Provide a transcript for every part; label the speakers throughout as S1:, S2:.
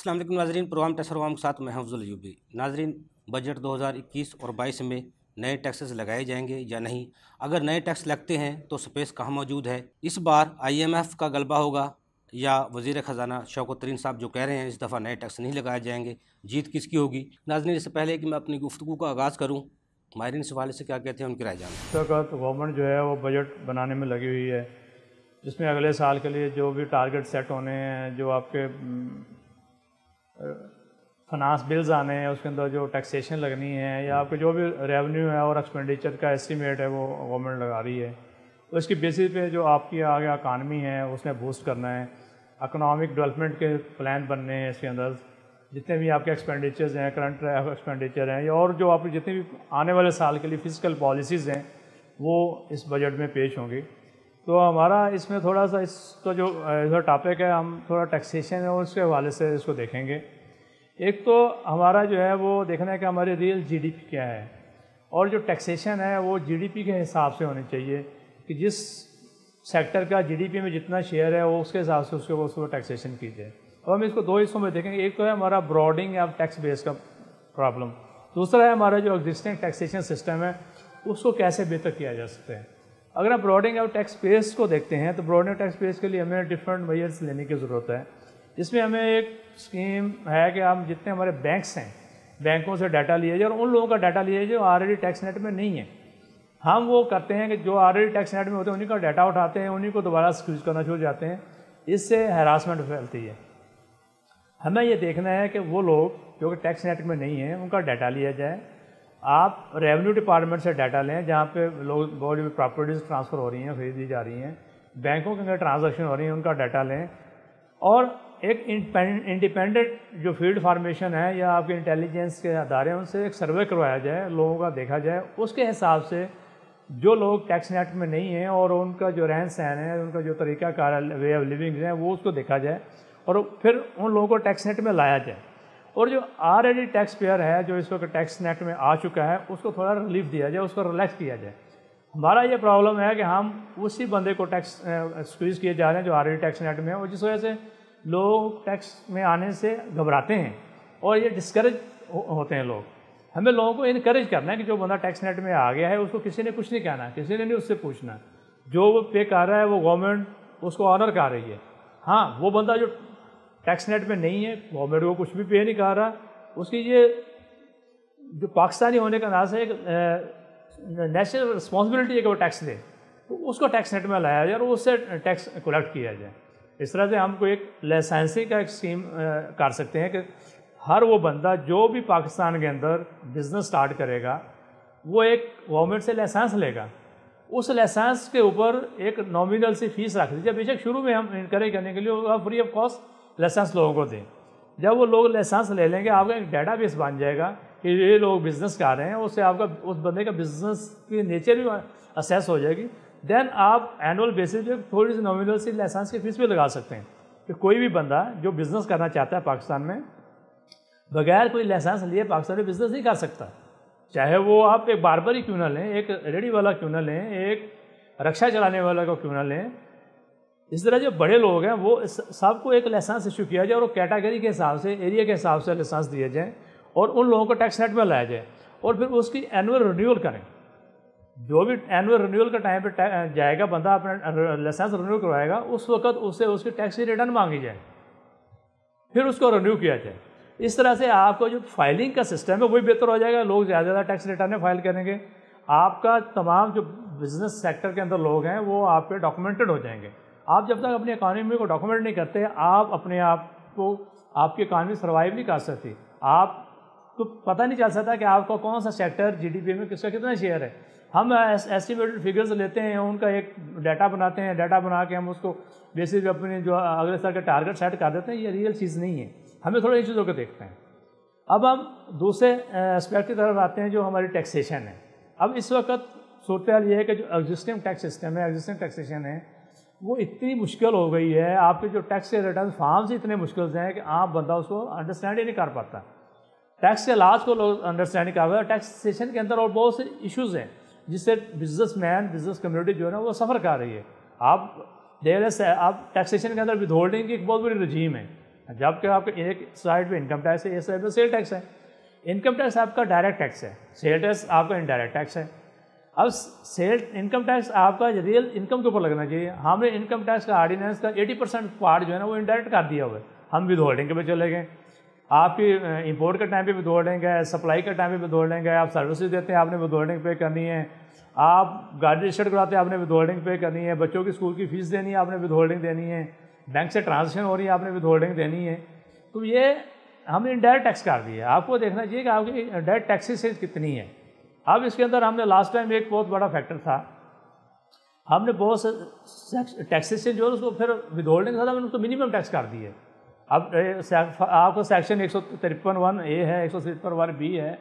S1: अस्सलाम वालेकुम नाज़रीन, प्रोग्राम टैक्स के साथ मैं अफजल अयूबी। नाज़रीन, बजट 2021 और 22 में नए टैक्सेस लगाए जाएंगे या नहीं? अगर नए टैक्स लगते हैं तो स्पेस कहाँ मौजूद है? इस बार IMF का गलबा होगा या वज़ीर ख़जाना शौकत तरीन साहब जो कह रहे हैं इस दफ़ा नए टैक्स नहीं लगाए जाएंगे, जीत किसकी होगी? नाज़रीन, इससे पहले कि मैं अपनी गुफ्तगू का आगाज़ करूँ, माहिरीन इस हवाले से क्या कहते हैं उनकी राय जान।
S2: इस वक्त गवर्नमेंट जो है वो बजट बनाने में लगी हुई है, जिसमें अगले साल के लिए जो भी टारगेट सेट होने हैं, जो आपके फाइनेंस बिल्स आने हैं, उसके अंदर जो टैक्सेशन लगनी है या आपके जो भी रेवेन्यू है और एक्सपेंडिचर का एस्टीमेट है वो गवर्नमेंट लगा रही है। तो इसकी बेसिस पे जो आपकी आगे इकानमी है उसने बूस्ट करना है, इकोनॉमिक डेवलपमेंट के प्लान बनने हैं। इसके अंदर जितने भी आपके एक्सपेंडिचर्स हैं, करंट एक्सपेंडिचर हैं और जो आपके जितने भी आने वाले साल के लिए फिजिकल पॉलिसीज़ हैं वो इस बजट में पेश होंगी। तो हमारा इसमें थोड़ा सा इसका जो टॉपिक है, हम थोड़ा टैक्सेशन है उसके हवाले से इसको देखेंगे। एक तो हमारा जो है वो देखना है कि हमारी रियल GDP क्या है, और जो टैक्सेशन है वो GDP के हिसाब से होनी चाहिए कि जिस सेक्टर का GDP में जितना शेयर है वो उसके हिसाब से उसको टैक्सेशन की जाए। और हम इसको दो हिस्सों में देखेंगे। एक तो है हमारा ब्रॉडिंग या टैक्स बेस का प्रॉब्लम, दूसरा है हमारा जो एग्जिस्टिंग टैक्सेशन सिस्टम है उसको कैसे बेहतर किया जा सकता है। अगर हम ब्रॉडिंग और टैक्स बेस को देखते हैं तो ब्रॉडिंग टैक्स बेस के लिए हमें डिफरेंट मेजर्स लेने की ज़रूरत है। इसमें हमें एक स्कीम है कि हम जितने हमारे बैंक्स हैं, बैंकों से डाटा लिए जाए और उन लोगों का डाटा लिए जाए जो ऑलरेडी टैक्स नेट में नहीं है। हम वो करते हैं कि जो ऑलरेडी टैक्स नेट में होते हैं उन्हीं का डाटा उठाते हैं, उन्हीं को दोबारा स्क्यूज करना शुरू जाते हैं। इससे हैरासमेंट फैलती है। हमें ये देखना है कि वो लोग जो कि टैक्स नेट में नहीं हैं उनका डाटा लिया जाए। आप रेवेन्यू डिपार्टमेंट से डाटा लें जहाँ पे लोग बहुत जो प्रॉपर्टीज़ ट्रांसफ़र हो रही हैं, खरीदी जा रही हैं, बैंकों के अंदर ट्रांजैक्शन हो रही हैं, उनका डाटा लें। और एक इंडिपेंडेंट जो फील्ड फार्मेशन है या आपके इंटेलिजेंस के अदारे उनसे एक सर्वे करवाया जाए, लोगों का देखा जाए, उसके हिसाब से जो लोग टैक्स नेट में नहीं हैं और उनका जो रहन सहन है, उनका जो तरीका कार वे ऑफ लिविंग है वो उसको देखा जाए और फिर उन लोगों को टैक्स नेट में लाया जाए। और जो ऑलरेडी टैक्स पेयर है जो इस वक्त टैक्स नेट में आ चुका है उसको थोड़ा रिलीफ दिया जाए, उसको रिलैक्स किया जाए। हमारा ये प्रॉब्लम है कि हम उसी बंदे को टैक्स स्क्वीज़ किए जा रहे हैं जो ऑलरेडी टैक्स नेट में है, और जिस वजह से लोग टैक्स में आने से घबराते हैं और ये डिस्करेज होते हैं लोग। हमें लोगों को इनकरेज करना है कि जो बंदा टैक्स नेट में आ गया है उसको किसी ने कुछ नहीं कहना, किसी ने नहीं उससे पूछना। जो वो पे कर रहा है वो गवर्नमेंट उसको ऑनर कर रही है। हाँ, वो बंदा जो टैक्स नेट में नहीं है, गवर्नमेंट को कुछ भी पे नहीं कर रहा, उसकी ये जो पाकिस्तानी होने का नाज है, एक नेशनल रिस्पॉन्सिबिलिटी है कि वो टैक्स दे, तो उसको टैक्स नेट में लाया जाए और उससे टैक्स कलेक्ट किया जाए। इस तरह से हमको एक लाइसेंसिंग का एक स्कीम कर सकते हैं कि हर वो बंदा जो भी पाकिस्तान के अंदर बिज़नेस स्टार्ट करेगा वो एक गवर्नमेंट से लाइसेंस लेगा, उस लाइसेंस के ऊपर एक नॉमिनल सी फीस रख दीजिए। बेशक शुरू में हम इनकरेज करने के लिए फ्री ऑफ कॉस्ट लाइसेंस लोगों को दें। जब वो लोग लाइसेंस ले लेंगे आपका एक डेटाबेस बन जाएगा कि ये लोग बिज़नेस कर रहे हैं, उससे आपका उस बंदे का बिज़नेस की नेचर भी असेस हो जाएगी। देन आप एनुअल बेसिस पे थोड़ी सी नॉमिनल सी लाइसेंस की फीस भी लगा सकते हैं कि कोई भी बंदा जो बिज़नेस करना चाहता है पाकिस्तान में बगैर कोई लाइसेंस लिए पाकिस्तान में बिज़नेस नहीं कर सकता। चाहे वो आप एक बार्बर ही क्यों ना लें, एक रेडी वाला क्यों ना लें, एक रक्षा चलाने वाला को क्यों ना लें। इस तरह जो बड़े लोग हैं वो सबको एक लाइसेंस इशू किया जाए और वो कैटेगरी के हिसाब से, एरिया के हिसाब से लाइसेंस दिए जाएँ और उन लोगों को टैक्स नेट में लाया जाए और फिर उसकी एनुअल रिन्यूअल करें। जो भी एनुअल रिन्यूअल का टाइम पे जाएगा बंदा अपना लाइसेंस रिन्यू करवाएगा, उस वक्त उससे उसकी टैक्स की रिटर्न मांगी जाए, फिर उसको रिन्यू किया जाए। इस तरह से आपको जो फाइलिंग का सिस्टम है वही बेहतर हो जाएगा, लोग ज़्यादा ज़्यादा टैक्स रिटर्न फाइल करेंगे। आपका तमाम जो बिज़नेस सेक्टर के अंदर लोग हैं वो आपके डॉक्यूमेंटेड हो जाएंगे। आप जब तक अपनी इकानमी को डॉक्यूमेंट नहीं करते, आप अपने आप को, आपकी इकानमी सर्वाइव नहीं कर सकती। आपको पता नहीं चल सकता कि आपका कौन सा सेक्टर GDP में किसका कितना शेयर है। हम एस्टिमेटेड फिगर्स लेते हैं, उनका एक डाटा बनाते हैं, डाटा बना के हम उसको बेसिस अपने जो अगले साल के टारगेट सेट कर देते हैं। ये रियल चीज़ नहीं है, हमें थोड़ा इन चीज़ों को देखते हैं। अब हम दूसरे एस्पेक्ट की तरफ आते हैं जो हमारी टैक्सेशन है। अब इस वक्त सूरत हाल ये है कि जो एग्जिस्टिंग टैक्स सिस्टम है, एग्जिस्टिंग टैक्सेशन है, वो इतनी मुश्किल हो गई है। आपके जो टैक्स के रिटर्न फॉर्म्स इतने मुश्किल से हैं कि आप बंदा उसको अंडरस्टैंड ही नहीं कर पाता। टैक्स के लाज को लोग अंडरस्टैंड नहीं कर पाते। टैक्सेशन के अंदर और बहुत से इश्यूज़ हैं जिससे बिजनेसमैन, बिजनेस कम्युनिटी जो है ना वो सफ़र कर रही है। आप टैक्सेशन के अंदर विद होल्डिंग की एक बहुत बड़ी रजीम है, जबकि आपके एक साइड पे इनकम टैक्स है, एक साइड पे सेल टैक्स है। इनकम टैक्स आपका डायरेक्ट टैक्स है, सेल टैक्स आपका इनडायरेक्ट टैक्स है। अब सेल इनकम टैक्स आपका रियल इनकम के ऊपर लगना चाहिए। हमने इनकम टैक्स का ऑर्डिनेंस का 80% पार्ट जो है ना वो इनडायरेक्ट कर दिया हुआ है। हम विद होल्डिंग के पे चले गए, आपकी इंपोर्ट के टाइम पे विद होल्डिंग है, सप्लाई के टाइम पे विद होल्डिंग है, आप सर्विसेज देते हैं आपने विद होल्डिंग पे करनी है, आप गाड़ी रजिस्टर्ड कराते हैं आपने विद होल्डिंग पे करनी है, बच्चों की स्कूल की फीस देनी है आपने विद होल्डिंग देनी है, बैंक से ट्रांजेक्शन हो रही है आपने विद होल्डिंग देनी है। तो ये हमने इनडायरेक्ट टैक्स कर दिया। आपको देखना चाहिए कि आपकी डायरेक्ट टैक्सेस कितनी है। अब इसके अंदर हमने लास्ट टाइम एक बहुत बड़ा फैक्टर था, हमने बहुत से टैक्सेशन जो है उसको फिर विद होल्डिंग था, मैंने उसको मिनिमम टैक्स कर दिया। अब आपका सेक्शन 153(1)A है, 153(1)B है,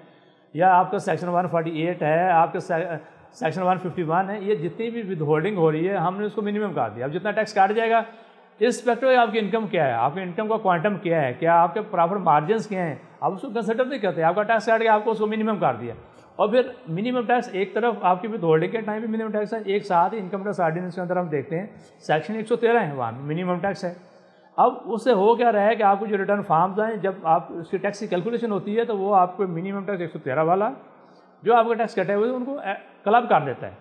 S2: या आपका सेक्शन 148 है, आपका सेक्शन 151 है, ये जितनी भी विद होल्डिंग हो रही है हमने उसको मिनिमम कर दिया। अब जितना टैक्स काट जाएगा इस में आपकी इनकम क्या है, आपकी इनकम का क्वांटम क्या है, क्या आपके प्रॉफिट मार्जिन्स क्या हैं, आप उसको कंसिडर नहीं करते, आपका टैक्स काट के आपको उसको मिनिमम कर दिया। और फिर मिनिमम टैक्स एक तरफ आपकी विद होल्डिंग के टाइम भी मिनिमम टैक्स है, एक साथ ही इनकम टैक्स ऑर्डिनेंस के अंदर हम देखते हैं सेक्शन 113 है, वहाँ मिनिमम टैक्स है। अब उससे हो क्या रहा है कि आपको जो रिटर्न फॉर्म्स आए, जब आप उसकी टैक्स की कैलकुलेशन होती है तो वो आपको मिनिमम टैक्स 113 वाला जो आपका टैक्स कटे हुए उनको क्लब कर देता है,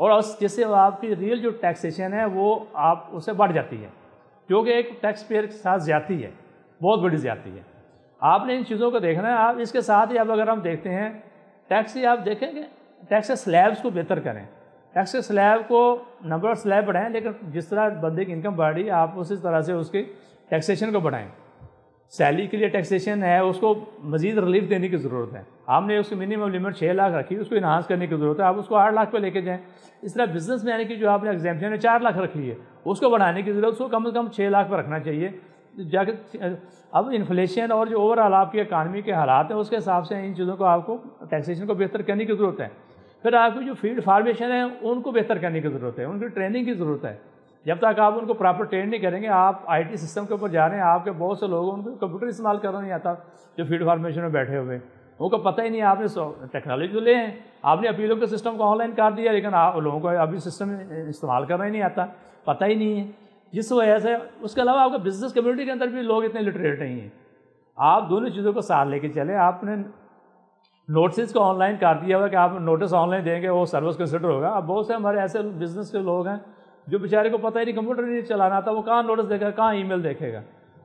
S2: और जिससे आपकी रियल जो टैक्सेशन है वो आप उससे बढ़ जाती है, क्योंकि एक टैक्स पेयर के साथ ज़्यादती है, बहुत बड़ी ज़्यादती है। आपने इन चीज़ों को देखना है। आप इसके साथ ही अब अगर हम देखते हैं टैक्स ही आप देखेंगे टैक्स स्लैब्स को बेहतर करें, टैक्स स्लैब को नंबर ऑफ स्लैब बढ़ाएं, लेकिन जिस तरह बंदे की इनकम बढ़ रही है आप उसी तरह से उसकी टैक्सेशन को बढ़ाएं। सैलरी के लिए टैक्सेशन है उसको मज़ीद रिलीफ देने की ज़रूरत है। आपने उसकी मिनिमम लिमिट 6 लाख रखी, उसको इन्हांस करने की ज़रूरत है, आप उसको 8 लाख पे लेके जाएं। इस तरह बिजनेस मैन की जो आपने एग्जाम्पशन है 4 लाख रखी है, उसको बढ़ाने की ज़रूरत, उसको कम से कम 6 लाख पर रखना चाहिए जाके। अब इन्फ्लेशन और जो ओवरऑल आपकी इकानमी के हालात हैं उसके हिसाब से इन चीज़ों को आपको टैक्सेशन को बेहतर करने की ज़रूरत है। फिर आपकी जो फील्ड फार्मेशन है उनको बेहतर करने की ज़रूरत है, उनकी ट्रेनिंग की ज़रूरत है। जब तक आप उनको प्रॉपर ट्रेन नहीं करेंगे, आप आईटी सिस्टम के ऊपर जा रहे हैं, आपके बहुत से लोग उनको कंप्यूटर इस्तेमाल करना नहीं आता, जो फील्ड फार्मेशन में बैठे हुए उनको पता ही नहीं। आपने टेक्नोलॉजी तो ले हैं, आपने अपीलों के सिस्टम को ऑनलाइन कर दिया, लेकिन आप लोगों को अभी सिस्टम इस्तेमाल करना ही नहीं आता, पता ही नहीं है, जिस वजह से उसके अलावा आपका बिजनेस कम्युनिटी के अंदर भी लोग इतने लिटरेट नहीं हैं। आप दोनों चीज़ों को साथ लेके चले। आपने नोटिस को ऑनलाइन कर दिया हुआ कि आप नोटिस ऑनलाइन देंगे वो सर्विस कंसिडर होगा। अब बहुत से हमारे ऐसे बिजनेस के लोग हैं जो बेचारे को पता ही नहीं, कंप्यूटर नहीं चलाना आता, वो कहाँ नोटिस देखेगा, कहाँ ईमेल देखेगा।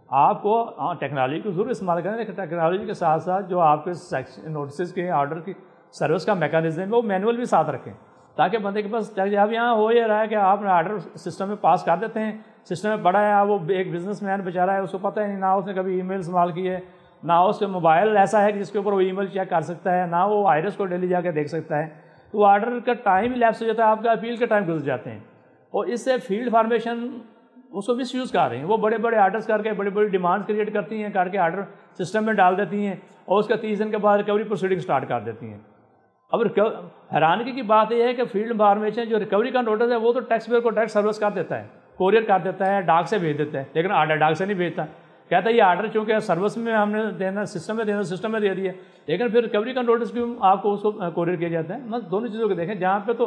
S2: आपको टेक्नोलॉजी को जरूर इस्तेमाल करें, लेकिन टेक्नोलॉजी के साथ साथ जो आपके नोटिस के ऑर्डर की सर्विस का मैकेनिज्म है वो मैनुअल भी साथ रखें, ताकि बंदे के पास अब यहाँ हो ये रहा है कि आपने ऑर्डर सिस्टम में पास कर देते हैं, सिस्टम में पड़ा है, वो एक बिजनेसमैन बेचारा है उसको पता ही नहीं, ना उसने कभी ईमेल इस्तेमाल की है, ना उसके मोबाइल ऐसा है कि जिसके ऊपर वो ईमेल चेक कर सकता है, ना वो आयरस को डेली जाके देख सकता है। तो ऑर्डर का टाइम ही लैप्स हो जाता है, आपका अपील के टाइम गुजर जाते हैं, और इससे फील्ड फार्मेशन उसको मिस यूज़ कर रहे हैं। वो बड़े बड़े आर्डर्स करके बड़ी बड़ी डिमांड क्रिएट करती हैं, करके आर्डर सिस्टम में डाल देती हैं, और उसका 30 दिन के बाद रिकवरी प्रोसीडिंग स्टार्ट कर देती हैं। अब हैरानगी की बात यह है कि फील्ड फार्मेशन जो रिकवरी का नोटिस है वो तो टैक्स पेयर को डायरेक्ट सर्विस कर देता है, कोरियर कर देता है, डाक से भेज देता है, लेकिन आर्डर डाक से नहीं भेजता। कहता है ये आर्डर चूँकि सर्विस में हमने देना, सिस्टम में देना, सिस्टम में दे दिया, लेकिन फिर रिकवरी का नोटिस क्यों आपको उसको कोरियर किया जाता है। मतलब दोनों चीज़ों को देखें, जहाँ पे तो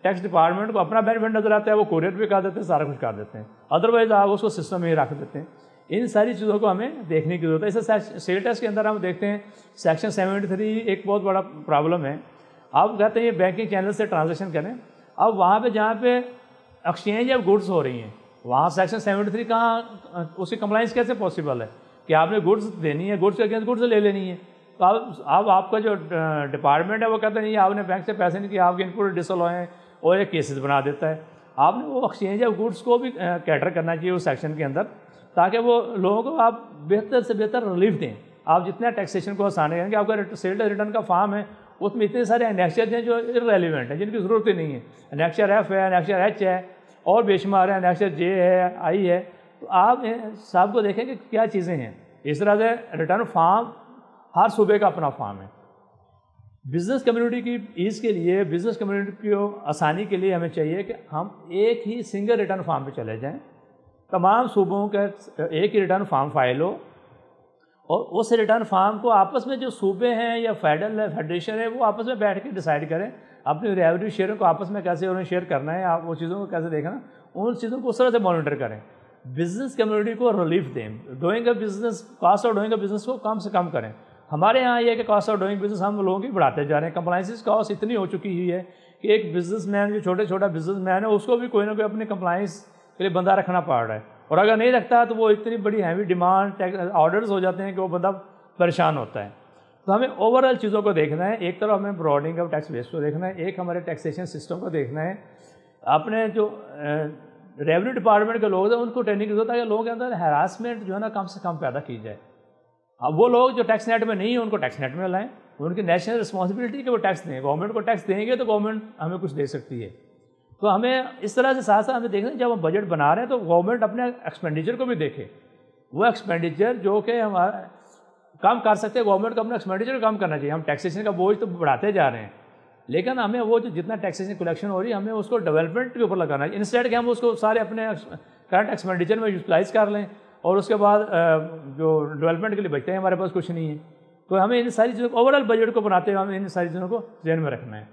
S2: टैक्स डिपार्टमेंट को अपना बेनिफिट नजर आता है वो कोरियर भी कर देते हैं, सारा कुछ कर देते हैं, अदरवाइज आप उसको सिस्टम में ही रख देते हैं। इन सारी चीज़ों को हमें देखने की जरूरत है। इसे सेल टैक्स के अंदर हम देखते हैं सेक्शन 73 एक बहुत बड़ा प्रॉब्लम है। आप कहते हैं ये बैंकिंग चैनल से ट्रांजेक्शन करें, अब वहाँ पे जहाँ पे एक्सचेंज ऑफ गुड्स हो रही हैं वहाँ सेक्शन 73 कहाँ, उसकी कंप्लाइंस कैसे पॉसिबल है कि आपने गुड्स देनी है, गुड्स के अगेंस्ट गुड्स ले लेनी है। तो अब आपका जो डिपार्टमेंट है वो कहते नहीं आपने बैंक से पैसे नहीं किए, आपके इनपुट डिसअलाउ और एक केसेस बना देता है। आपने वो एक्सचेंज ऑफ गुड्स को भी कैटर करना चाहिए उस सेक्शन के अंदर, ताकि वो लोगों को आप बेहतर से बेहतर रिलीफ दें। आप जितना टैक्सेशन को आसान करेंगे, आपका सेल रिटर्न का फॉर्म है उसमें इतने सारे एनेक्चर हैं जो इररेलेवेंट है, जिनकी ज़रूरत ही नहीं है। एनेक्चर एफ है, एनेक्चर एच है, और बेशुमार है, एनेक्चर जे है, आई है। तो आप साहब को देखें कि क्या चीज़ें हैं। इस तरह से रिटर्न फॉर्म हर सूबे का अपना फॉर्म है। बिज़नेस कम्युनिटी की ईज़ के लिए, बिज़नेस कम्युनिटी की आसानी के लिए हमें चाहिए कि हम एक ही सिंगल रिटर्न फॉर्म पे चले जाएं, तमाम सूबों का एक ही रिटर्न फॉर्म फाइल हो, और उस रिटर्न फॉर्म को आपस में जो सूबे हैं या फेडरेशन है वो आपस में बैठ के डिसाइड करें अपनी रेवेन्यू शेयरों को आपस में कैसे उन्हें शेयर करना है, आप वो चीज़ों को कैसे देखना, उन चीज़ों को उस तरह से मॉनिटर करें। बिजनेस कम्युनिटी को रिलीफ दें, doing a business, cost of doing a business को कम से कम करें। हमारे यहाँ ये है कि कॉस्ट ऑफ डूइंग बिजनेस हम लोगों की बढ़ाते जा रहे हैं। कंप्लाइंस कॉस्ट इतनी हो चुकी हुई है कि एक बिजनेसमैन, जो छोटा बिजनेसमैन है, उसको भी कोई ना कोई अपने कंप्लाइंस के लिए बंदा रखना पड़ रहा है, और अगर नहीं रखता तो वो इतनी बड़ी हैवी डिमांड ऑर्डर्स हो जाते हैं कि वो बंदा परेशान होता है। तो हमें ओवरऑल चीज़ों को देखना है। एक तरफ हमें ब्रॉडिंग ऑफ टैक्स बेस को देखना है, एक हमारे टैक्सेशन सिस्टम को देखना है। अपने जो रेवेन्यू डिपार्टमेंट के लोग हैं उनको ट्रेनिंग की जरूरत है कि लोगों के अंदर हैरासमेंट जो है ना कम से कम पैदा की जाए। अब वो लोग जो टैक्स नेट में नहीं है उनको टैक्स नेट में लाएं, उनकी नेशनल रिस्पॉन्सिबिलिटी कि वो टैक्स दें। गवर्नमेंट को टैक्स देंगे तो गवर्नमेंट हमें कुछ दे सकती है। तो हमें इस तरह से साथ साथ हमें देखना है, जब हम बजट बना रहे हैं तो गवर्नमेंट अपने एक्सपेंडिचर को भी देखे। वो एक्सपेंडिचर जो कि हमारा कम कर सकते हैं, गवर्नमेंट को अपना एक्सपेंडिचर कम करना चाहिए। हम टैक्सेशन का बोझ तो बढ़ाते जा रहे हैं, लेकिन हमें वो जो जितना टैक्सेशन कलेक्शन हो रही है हमें उसको डेवलपमेंट के ऊपर लगाना है, इंस्टेड कि हम उसको सारे अपने करंट एक्सपेंडिचर में यूटिलाइज़ कर लें और उसके बाद जो डेवलपमेंट के लिए बचते हैं हमारे पास कुछ नहीं है। तो हमें इन सारी चीज़ों को, ओवरऑल बजट को बनाते हुए हमें इन सारी चीज़ों को ध्यान में रखना है।